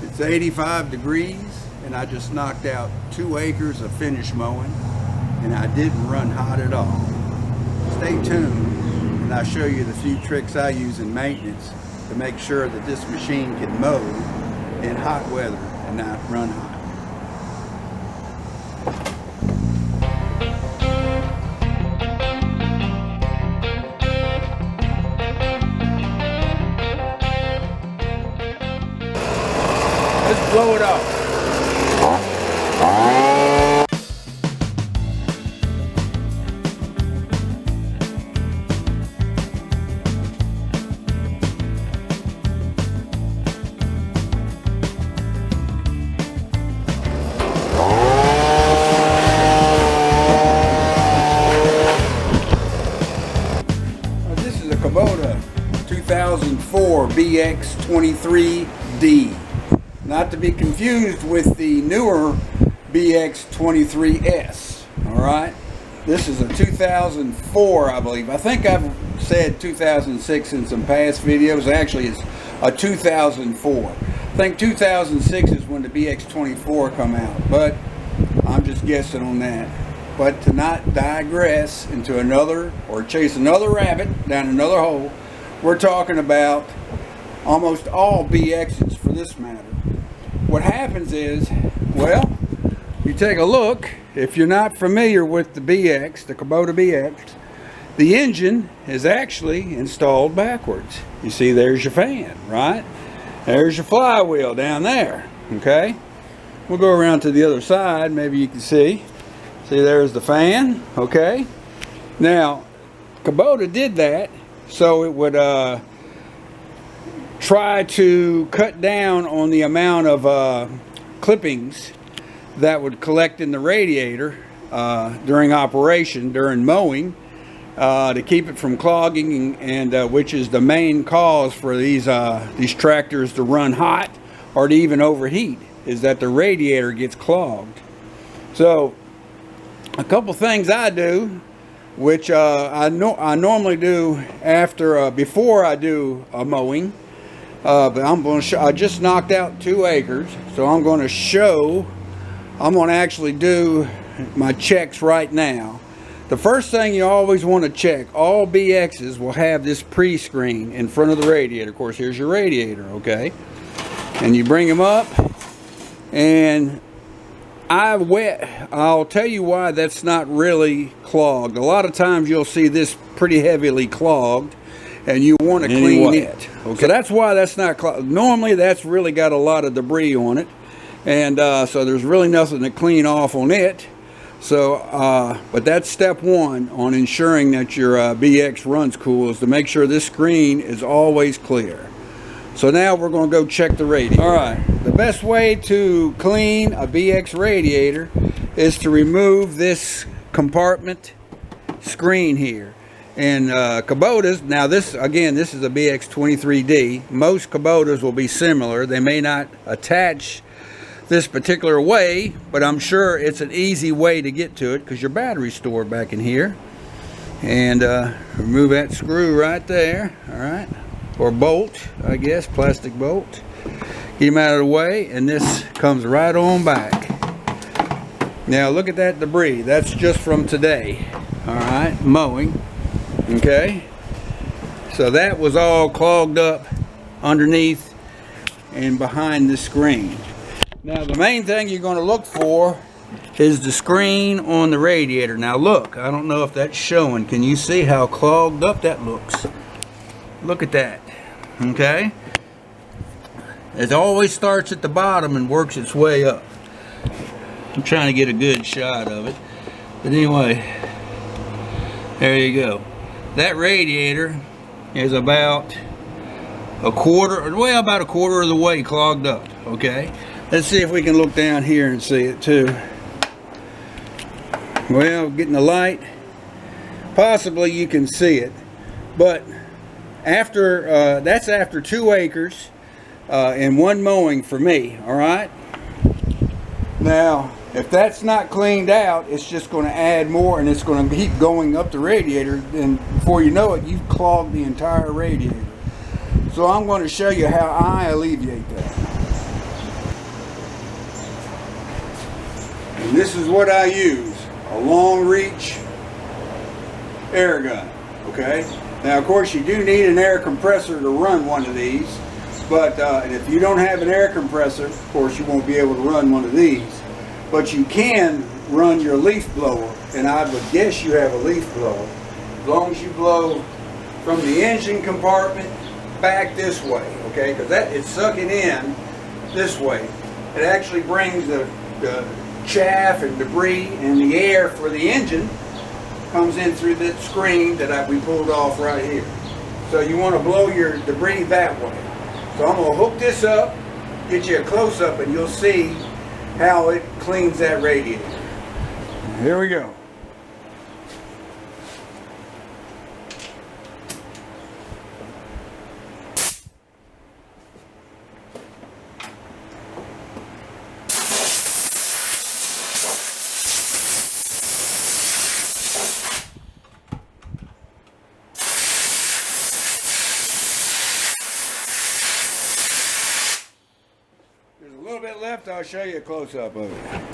It's 85 degrees and I just knocked out 2 acres of finish mowing and I didn't run hot at all. Stay tuned and I'll show you the few tricks I use in maintenance to make sure that this machine can mow in hot weather and not run hot. Let's blow it off. This is a Kubota 2004 BX 23D. Not to be confused with the newer BX 23S. Alright? This is a 2004, I believe. I think I've said 2006 in some past videos. Actually, it's a 2004. I think 2006 is when the BX 24 come out. But I'm just guessing on that. But to not digress into another, or chase another rabbit down another hole, we're talking about almost all BXs for this matter. What happens is, well, you take a look, if you're not familiar with the BX, the Kubota BX, the engine is actually installed backwards. You see, there's your fan, right? There's your flywheel down there, okay? We'll go around to the other side, maybe you can see. See, there's the fan, okay? Now, Kubota did that so it would try to cut down on the amount of clippings that would collect in the radiator during operation, during mowing, to keep it from clogging, and which is the main cause for these tractors to run hot or to even overheat, is that the radiator gets clogged. So a couple things I do, which I normally do after before I do a mowing. But I'm going to show, I just knocked out 2 acres, so I'm going to actually do my checks right now. The first thing you always want to check, all BXs will have this pre-screen in front of the radiator. Of course, here's your radiator, okay? And you bring them up, and I'll tell you why that's not really clogged. A lot of times you'll see this pretty heavily clogged, and you want to clean it. Okay, so that's why that's not clogged. Normally that's really got a lot of debris on it, and so there's really nothing to clean off on it. So but that's step one on ensuring that your BX runs cool, is to make sure this screen is always clear. So now we're going to go check the radiator. Alright, the best way to clean a BX radiator is to remove this compartment screen here. And Kubotas, now this is a BX 23D. Most Kubotas will be similar. They may not attach this particular way, but I'm sure it's an easy way to get to it because your battery's stored back in here. And remove that screw right there, alright, or bolt, I guess, plastic bolt. Get them out of the way, and this comes right on back. Now look at that debris. That's just from today, alright, mowing. Okay, so that was all clogged up underneath and behind the screen. Now the main thing you're going to look for is the screen on the radiator. Now look, I don't know if that's showing. Can you see how clogged up that looks? Look at that. Okay, it always starts at the bottom and works its way up. I'm trying to get a good shot of it, but anyway, there you go. That radiator is about a quarter of the way clogged up. Okay, let's see if we can look down here and see it too. Well, getting the light, possibly you can see it, but after that's after 2 acres and 1 mowing for me. All right, now if that's not cleaned out, it's just going to add more, and it's going to keep going up the radiator, and before you know it, you've clogged the entire radiator. So I'm going to show you how I alleviate that. And this is what I use, a long reach air gun, okay? Now, of course, you do need an air compressor to run one of these, but and if you don't have an air compressor, of course, you won't be able to run one of these, but you can run your leaf blower, and I would guess you have a leaf blower, as long as you blow from the engine compartment back this way, okay? Because that is sucking in this way. It actually brings the chaff and debris and the air for the engine comes in through this screen that we pulled off right here. So you want to blow your debris that way. So I'm going to hook this up, get you a close-up, and you'll see how it cleans that radiator. Here we go. There's a little bit left. I'll show you a close-up of it.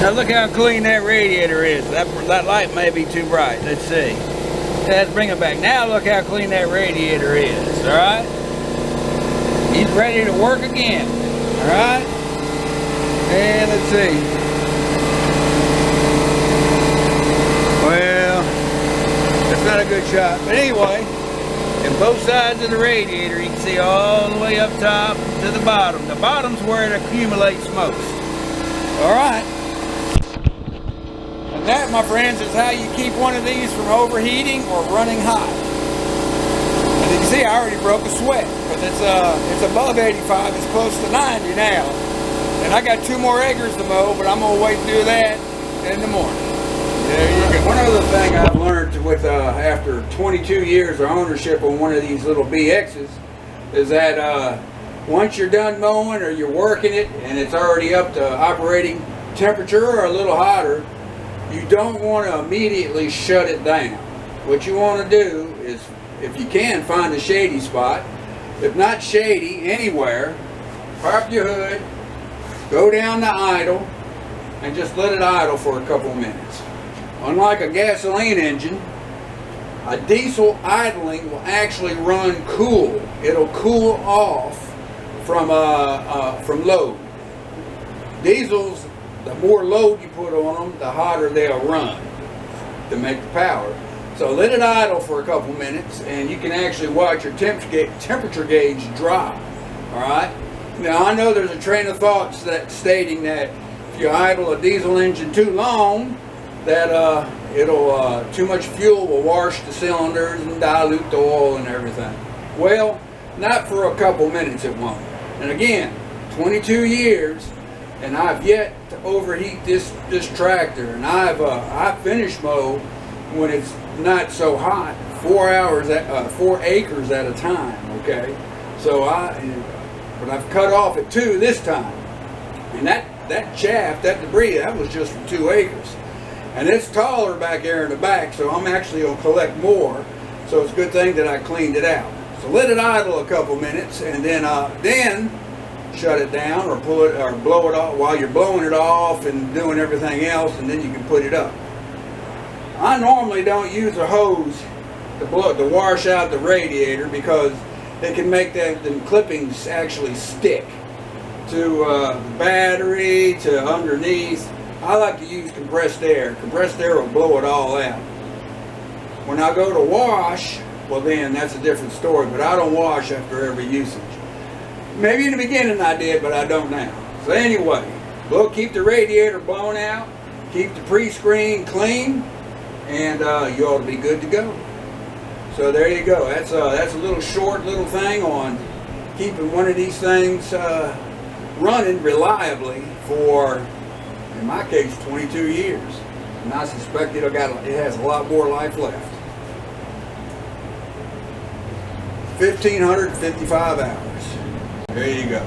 Now look how clean that radiator is. That light may be too bright. Let's see. Let's bring it back. Now look how clean that radiator is. Alright? He's ready to work again. Alright? And let's see. Well, that's not a good shot. But anyway, in both sides of the radiator, you can see all the way up top to the bottom. The bottom's where it accumulates most. Alright? And that, my friends, is how you keep one of these from overheating or running hot. And you can see I already broke a sweat because it's above 85. It's close to 90 now. And I got 2 more acres to mow, but I'm gonna wait and do that in the morning. There you go. One other thing I've learned with after 22 years of ownership on one of these little BXs is that once you're done mowing or you're working it and it's already up to operating temperature or a little hotter, you don't want to immediately shut it down. What you want to do is, if you can, find a shady spot. If not shady, anywhere, pop your hood, go down to idle, and just let it idle for a couple minutes. Unlike a gasoline engine, a diesel idling will actually run cool. It'll cool off from load. Diesels, the more load you put on them, the hotter they'll run to make the power. So let it idle for a couple minutes, and you can actually watch your temperature gauge drop. All right. Now I know there's a train of thought stating that if you idle a diesel engine too long, that too much fuel will wash the cylinders and dilute the oil and everything. Well, not for a couple minutes it won't. And again, 22 years. And I've yet to overheat this tractor, and I finish mow when it's not so hot, 4 acres at a time. Okay, so but I've cut off at 2 this time, and that chaff, that debris, that was just from 2 acres, and it's taller back there in the back, so I'm actually gonna collect more. So it's a good thing that I cleaned it out. So let it idle a couple minutes, and then shut it down or pull it or blow it off while you're blowing it off and doing everything else, and then you can put it up. I normally don't use a hose to wash out the radiator because it can make the clippings actually stick to the battery, to underneath. I like to use compressed air. Compressed air will blow it all out. When I go to wash, well then that's a different story, but I don't wash after every usage. Maybe in the beginning I did, but I don't now. So anyway, we'll keep the radiator blown out, keep the pre-screen clean, and you ought to be good to go. So there you go. That's a little short little thing on keeping one of these things running reliably for, in my case, 22 years. And I suspect it has a lot more life left. 1,555 hours. There you go.